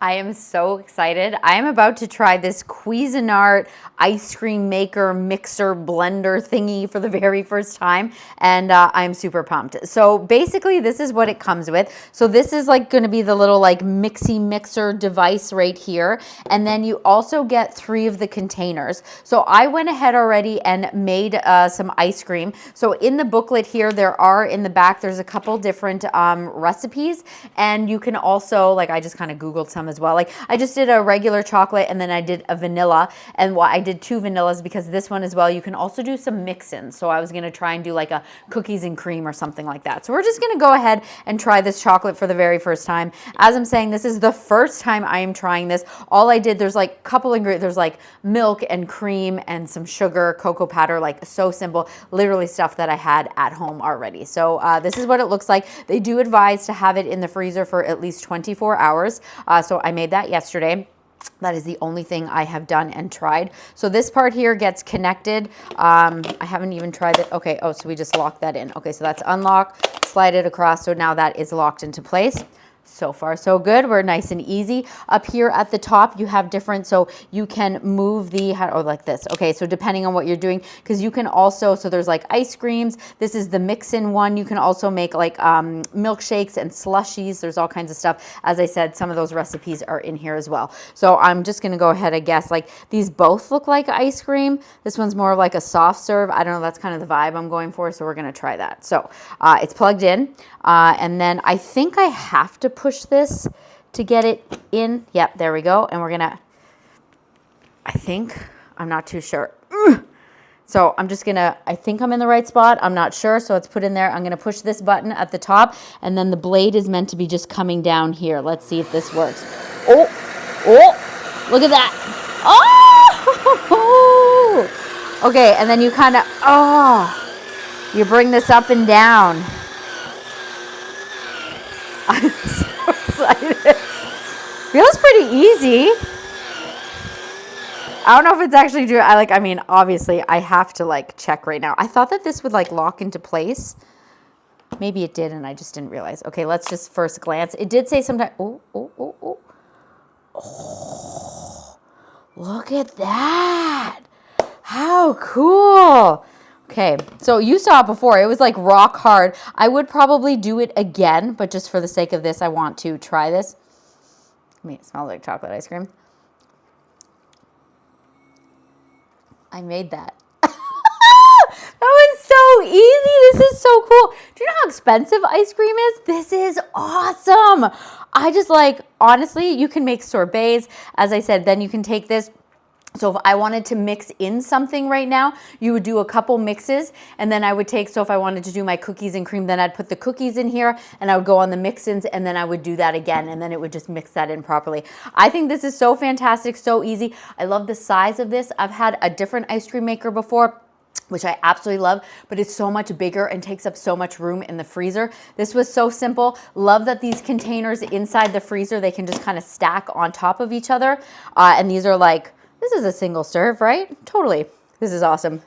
I am so excited. I am about to try this Cuisinart ice cream maker mixer blender thingy for the very first time, and I'm super pumped. So basically this is what it comes with. So this is like going to be the little like mixy mixer device right here, and then you also get 3 of the containers. So I went ahead already and made some ice cream. So in the booklet here, there are in the back, there's a couple different recipes, and you can also, like, I just kind of Googled some as well. Like I just did a regular chocolate and then I did a vanilla, and I did 2 vanillas because this one as well, you can also do some mix-ins. So I was going to try and do like a cookies and cream or something like that. So we're just going to go ahead and try this chocolate for the very first time. As I'm saying, this is the first time I am trying this. All I did, there's like a couple ingredients, there's like milk and cream and some sugar, cocoa powder, like so simple, literally stuff that I had at home already. So this is what it looks like. They do advise to have it in the freezer for at least 24 hours. So I made that yesterday. That is the only thing I have done and tried. So this part here gets connected. I haven't even tried it. Okay, oh, so we just locked that in. Okay, so that's unlock, slide it across. So now that is locked into place. So far, so good. We're nice and easy. Up here at the top, you have different, so you can move the, or like this. Okay, so depending on what you're doing, because you can also, so there's like ice creams. This is the mix-in one. You can also make like milkshakes and slushies. There's all kinds of stuff. As I said, some of those recipes are in here as well. So I'm just going to go ahead and guess, like these both look like ice cream. This one's more of like a soft serve. I don't know. That's kind of the vibe I'm going for. So we're going to try that. So it's plugged in. And then I think I have to push this to get it in. Yep, there we go. And we're gonna, I think, I'm not too sure. So I'm just gonna, I think I'm in the right spot. I'm not sure, so it's put in there. I'm gonna push this button at the top, and then the blade is meant to be just coming down here. Let's see if this works. Oh, look at that. Oh! Okay, and then you kind of, you bring this up and down. I'm so excited. Feels pretty easy. I don't know if it's actually true. I mean, obviously I have to like check right now. I thought that this would like lock into place. Maybe it did and I just didn't realize. Okay, let's just first glance. It did say sometime. Oh, look at that. How cool. Okay, so you saw it before. It was like rock hard. I would probably do it again, but just for the sake of this, I want to try this. I mean, it smells like chocolate ice cream. I made that. That was so easy. This is so cool. Do you know how expensive ice cream is? This is awesome. I just like, honestly, you can make sorbets. As I said, then you can take this. So if I wanted to mix in something right now, you would do a couple mixes, and then I would take, so if I wanted to do my cookies and cream, then I'd put the cookies in here and I would go on the mix-ins, and then I would do that again, and then it would just mix that in properly. I think this is so fantastic, so easy. I love the size of this. I've had a different ice cream maker before, which I absolutely love, but it's so much bigger and takes up so much room in the freezer. This was so simple. Love that these containers inside the freezer, they can just kind of stack on top of each other. And these are like, this is a single serve, right? Totally. This is awesome.